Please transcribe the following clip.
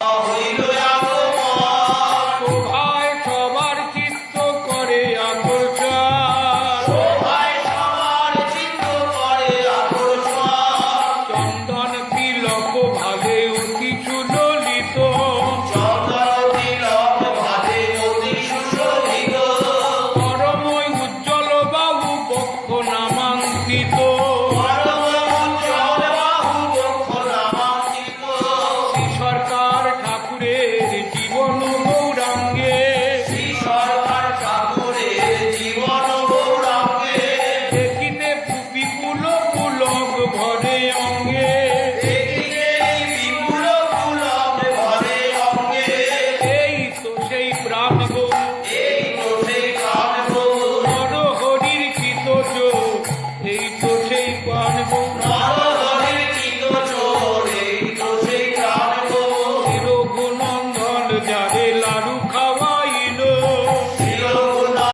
শোভায় সবার চিত্ত করে চন্দন তিলক ভাবে অতি সুললিত পরমই উজ্জ্বল বাহু বক্ষ নামাঙ্কিত শ্রী সরকার ঠাকুরের